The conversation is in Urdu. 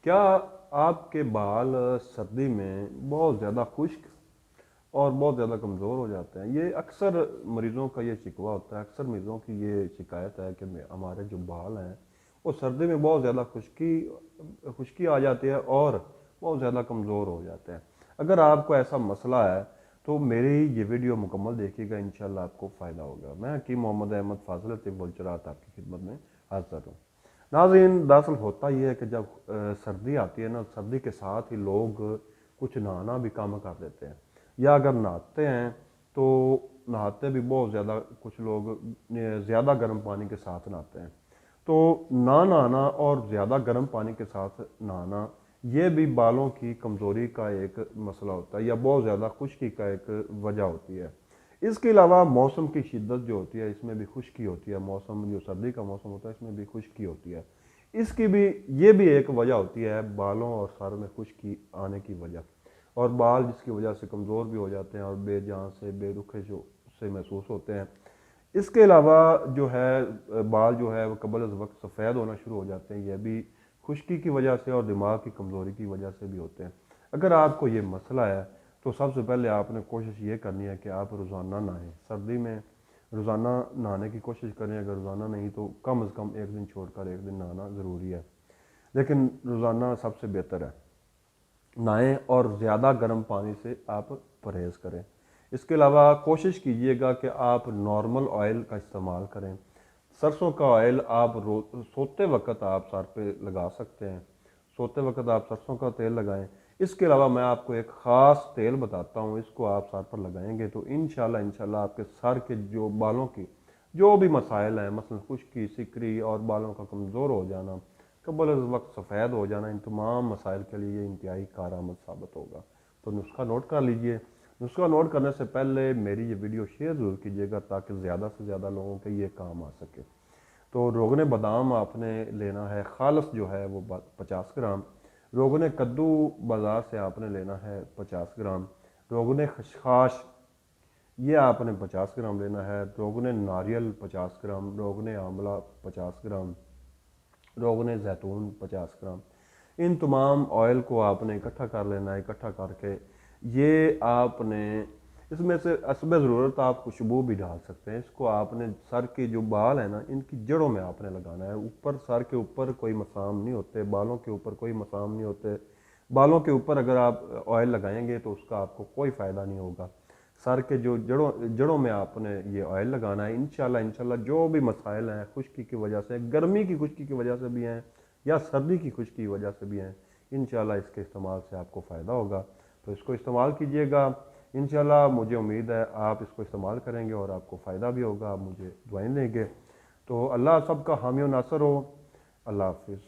کیا آپ کے بال سردی میں بہت زیادہ خشک اور بہت زیادہ کمزور ہو جاتے ہیں؟ یہ اکثر مریضوں کا یہ شکوہ ہوتا ہے، اکثر مریضوں کی یہ شکایت ہے کہ ہمارے جو بال ہیں وہ سردی میں بہت زیادہ خشکی آ جاتی ہے اور بہت زیادہ کمزور ہو جاتے ہیں۔ اگر آپ کو ایسا مسئلہ ہے تو میری یہ ویڈیو مکمل دیکھیے گا، انشاءاللہ آپ کو فائدہ ہوگا۔ میں حکیم محمد احمد فاضل طب الجراحات آپ کی خدمت میں حاضر ہوں۔ ناظرین، دراصل ہوتا یہ ہے کہ جب سردی آتی ہے نا، سردی کے ساتھ ہی لوگ کچھ نہانا بھی کم کر دیتے ہیں، یا اگر نہاتے ہیں تو نہاتے بھی بہت زیادہ، کچھ لوگ زیادہ گرم پانی کے ساتھ نہاتے ہیں۔ تو نہ نہانا اور زیادہ گرم پانی کے ساتھ نہانا یہ بھی بالوں کی کمزوری کا ایک مسئلہ ہوتا ہے، یا بہت زیادہ خشکی کا ایک وجہ ہوتی ہے۔ اس کے علاوہ موسم کی شدت جو ہوتی ہے اس میں بھی خشکی ہوتی ہے، موسم جو سردی کا موسم ہوتا ہے اس میں بھی خشکی ہوتی ہے، اس کی بھی یہ بھی ایک وجہ ہوتی ہے بالوں اور سر میں خشکی آنے کی وجہ، اور بال جس کی وجہ سے کمزور بھی ہو جاتے ہیں اور بے جان سے بے رخے سے محسوس ہوتے ہیں۔ اس کے علاوہ جو ہے بال جو ہے وہ قبل از وقت سفید ہونا شروع ہو جاتے ہیں، یہ بھی خشکی کی وجہ سے اور دماغ کی کمزوری کی وجہ سے بھی ہوتے ہیں۔ اگر آپ کو یہ مسئلہ ہے تو سب سے پہلے آپ نے کوشش یہ کرنی ہے کہ آپ روزانہ نہائیں۔ سردی میں روزانہ نہانے کی کوشش کریں، اگر روزانہ نہیں تو کم از کم ایک دن چھوڑ کر ایک دن نہانا ضروری ہے، لیکن روزانہ سب سے بہتر ہے نہائیں، اور زیادہ گرم پانی سے آپ پرہیز کریں۔ اس کے علاوہ کوشش کیجئے گا کہ آپ نارمل آئل کا استعمال کریں۔ سرسوں کا آئل آپ سوتے وقت آپ سر پہ لگا سکتے ہیں، سوتے وقت آپ سرسوں کا تیل لگائیں۔ اس کے علاوہ میں آپ کو ایک خاص تیل بتاتا ہوں، اس کو آپ سر پر لگائیں گے تو انشاءاللہ آپ کے سر کے جو بالوں کی جو بھی مسائل ہیں، مثلا خشکی، سکری اور بالوں کا کمزور ہو جانا، قبل از وقت سفید ہو جانا، ان تمام مسائل کے لیے یہ انتہائی کارآمد ثابت ہوگا۔ تو نسخہ نوٹ کر لیجئے۔ نسخہ نوٹ کرنے سے پہلے میری یہ ویڈیو شیئر ضرور کیجیے گا تاکہ زیادہ سے زیادہ لوگوں کے یہ کام آ سکے۔ تو روغن بادام آپ نے لینا ہے خالص جو ہے وہ 50 گرام، روغن کدو بازار سے آپ نے لینا ہے 50 گرام، روغن خشخاش یہ آپ نے 50 گرام لینا ہے، روغن ناریل 50 گرام، روغن آملہ 50 گرام، روغن زیتون 50 گرام۔ ان تمام آئل کو آپ نے اکٹھا کر لینا ہے۔ اکٹھا کر کے یہ آپ نے اس میں سے حسب ضرورت آپ خوشبو بھی ڈال سکتے ہیں۔ اس کو آپ نے سر کے جو بال ہیں نا ان کی جڑوں میں آپ نے لگانا ہے، اوپر سر کے اوپر کوئی مسام نہیں ہوتے، بالوں کے اوپر کوئی مسام نہیں ہوتے۔ بالوں کے اوپر اگر آپ آئل لگائیں گے تو اس کا آپ کو کوئی فائدہ نہیں ہوگا۔ سر کے جو جڑوں میں آپ نے یہ آئل لگانا ہے۔ انشاءاللہ جو بھی مسائل ہیں خشکی کی وجہ سے، گرمی کی خشکی کی وجہ سے بھی ہیں یا سردی کی خشکی کی وجہ سے بھی ہیں، انشاءاللہ اس کے استعمال سے آپ کو فائدہ ہوگا۔ تو اس کو استعمال کیجئے گا، انشاءاللہ مجھے امید ہے آپ اس کو استعمال کریں گے اور آپ کو فائدہ بھی ہوگا، آپ مجھے دعائیں دیں گے۔ تو اللہ سب کا حامی و ناصر ہو۔ اللہ حافظ۔